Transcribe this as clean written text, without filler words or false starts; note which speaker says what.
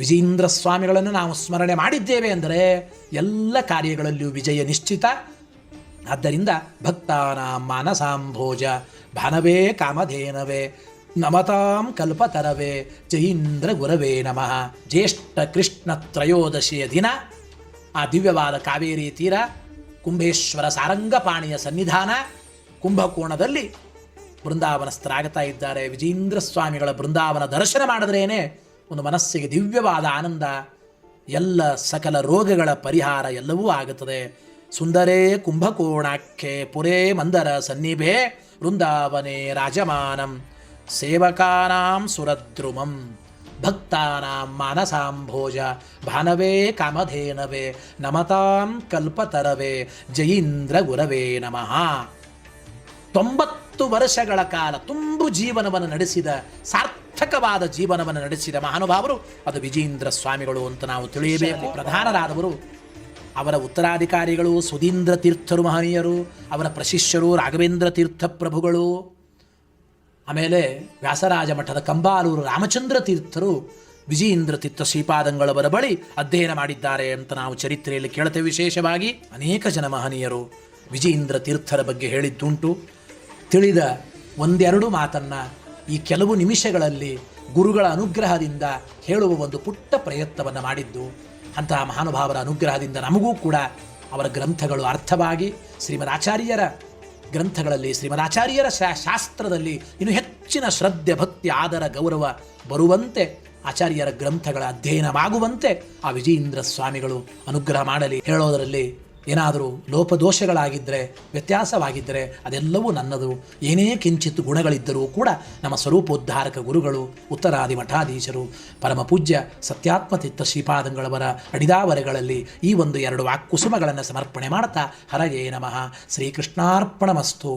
Speaker 1: ವಿಜಯೇಂದ್ರ ಸ್ವಾಮಿಗಳನ್ನು ನಾವು ಸ್ಮರಣೆ ಮಾಡಿದ್ದೇವೆ ಅಂದರೆ ಎಲ್ಲ ಕಾರ್ಯಗಳಲ್ಲಿಯೂ ವಿಜಯ ನಿಶ್ಚಿತ. ಆದ್ದರಿಂದ ಭಕ್ತಾನಾಂ ಮಾನಸಾಂಭೋಜ ಭಾನವೇ ಕಾಮಧೇನವೇ ನಮತಾಂ ಕಲ್ಪತರವೇ ಜಯೀಂದ್ರ ಗುರವೇ ನಮಃ. ಜ್ಯೇಷ್ಠ ಕೃಷ್ಣ ತ್ರಯೋದಶಿಯ ದಿನ ಆ ದಿವ್ಯವಾದ ಕಾವೇರಿ ತೀರ, ಕುಂಭೇಶ್ವರ ಸಾರಂಗಪಾಣಿಯ ಸನ್ನಿಧಾನ, ಕುಂಭಕೋಣದಲ್ಲಿ ಬೃಂದಾವನಸ್ಥರಾಗ್ತಾ ಇದ್ದಾರೆ. ವಿಜಯೇಂದ್ರ ಸ್ವಾಮಿಗಳ ಬೃಂದಾವನ ದರ್ಶನ ಮಾಡಿದ್ರೇನೆ ಒಂದು ಮನಸ್ಸಿಗೆ ದಿವ್ಯವಾದ ಆನಂದ, ಎಲ್ಲ ಸಕಲ ರೋಗಗಳ ಪರಿಹಾರ ಎಲ್ಲವೂ ಆಗುತ್ತದೆ. ಸುಂದರೇ ಕುಂಭಕೋಣಾಖ್ಯೆ ಪುರೇ ಮಂದರ ಸನ್ನಿಭೆ ವೃಂದಾವನೆ ರಾಜಮಾನಂ ಸೇವಕಾನಾಂ ಸುರದ್ರುಮಂ ಭಕ್ತಾನಾಂ ಮಾನಸಾಂಭೋಜ ಭಾನವೇ ಕಾಮಧೇನವೇ ನಮತಾಂ ಕಲ್ಪತರವೇ ಜಯೀಂದ್ರ ಗುರವೇ ನಮಃ. 90 ವರ್ಷಗಳ ಕಾಲ ತುಂಬು ಜೀವನವನ್ನು ನಡೆಸಿದ, ಸಾರ್ಥಕವಾದ ಜೀವನವನ್ನು ನಡೆಸಿದ ಮಹಾನುಭಾವರು ಅದು ವಿಜಯೇಂದ್ರ ಸ್ವಾಮಿಗಳು ಅಂತ ನಾವು ತಿಳಿಯಬೇಕು. ಪ್ರಧಾನರಾದವರು ಅವರ ಉತ್ತರಾಧಿಕಾರಿಗಳು ಸುಧೀಂದ್ರ ತೀರ್ಥರು ಮಹನೀಯರು, ಅವರ ಪ್ರಶಿಷ್ಯರು ರಾಘವೇಂದ್ರ ತೀರ್ಥ ಪ್ರಭುಗಳು, ಆಮೇಲೆ ವ್ಯಾಸರಾಜ ಮಠದ ಕಂಬಾಲೂರು ರಾಮಚಂದ್ರ ತೀರ್ಥರು ವಿಜಯೇಂದ್ರ ತೀರ್ಥ ಶ್ರೀಪಾದಂಗಳವರ ಬಳಿ ಅಧ್ಯಯನ ಮಾಡಿದ್ದಾರೆ ಅಂತ ನಾವು ಚರಿತ್ರೆಯಲ್ಲಿ ಕೇಳುತ್ತೇವೆ. ವಿಶೇಷವಾಗಿ ಅನೇಕ ಜನ ಮಹನೀಯರು ವಿಜಯೇಂದ್ರ ತೀರ್ಥರ ಬಗ್ಗೆ ಹೇಳಿದ್ದುಂಟು. ತಿಳಿದ ಒಂದೆರಡು ಮಾತನ್ನು ಈ ಕೆಲವು ನಿಮಿಷಗಳಲ್ಲಿ ಗುರುಗಳ ಅನುಗ್ರಹದಿಂದ ಹೇಳುವ ಒಂದು ಪುಟ್ಟ ಪ್ರಯತ್ನವನ್ನು ಮಾಡಿದ್ದು. ಅಂತಹ ಮಹಾನುಭಾವರ ಅನುಗ್ರಹದಿಂದ ನಮಗೂ ಕೂಡ ಅವರ ಗ್ರಂಥಗಳು ಅರ್ಥವಾಗಿ ಶ್ರೀಮದಾಚಾರ್ಯರ ಗ್ರಂಥಗಳಲ್ಲಿ, ಶ್ರೀಮದಾಚಾರ್ಯರ ಶಾಸ್ತ್ರದಲ್ಲಿ ಇನ್ನೂ ಹೆಚ್ಚಿನ ಶ್ರದ್ಧೆ, ಭಕ್ತಿ, ಆದರ, ಗೌರವ ಬರುವಂತೆ, ಆಚಾರ್ಯರ ಗ್ರಂಥಗಳ ಅಧ್ಯಯನವಾಗುವಂತೆ ಆ ವಿಜಯೇಂದ್ರ ಸ್ವಾಮಿಗಳು ಅನುಗ್ರಹ ಮಾಡಲಿ. ಹೇಳೋದರಲ್ಲಿ ಏನಾದರೂ ಲೋಪದೋಷಗಳಾಗಿದ್ದರೆ, ವ್ಯತ್ಯಾಸವಾಗಿದ್ದರೆ ಅದೆಲ್ಲವೂ ನನ್ನದು. ಏನೇ ಕಿಂಚಿತ್ ಗುಣಗಳಿದ್ದರೂ ಕೂಡ ನಮ್ಮ ಸ್ವರೂಪೋದ್ಧಾರಕ ಗುರುಗಳು, ಉತ್ತರಾದಿ ಮಠಾಧೀಶರು, ಪರಮ ಪೂಜ್ಯ ಸತ್ಯಾತ್ಮತೀರ್ಥ ಶ್ರೀಪಾದಂಗಳವರ ಅಡಿದಾವರೆಗಳಲ್ಲಿ ಈ 1-2 ವಾಕ್ಕುಸುಮಗಳನ್ನು ಸಮರ್ಪಣೆ ಮಾಡ್ತಾ ಹರಯೇ ನಮಃ. ಶ್ರೀಕೃಷ್ಣಾರ್ಪಣಮಸ್ತು.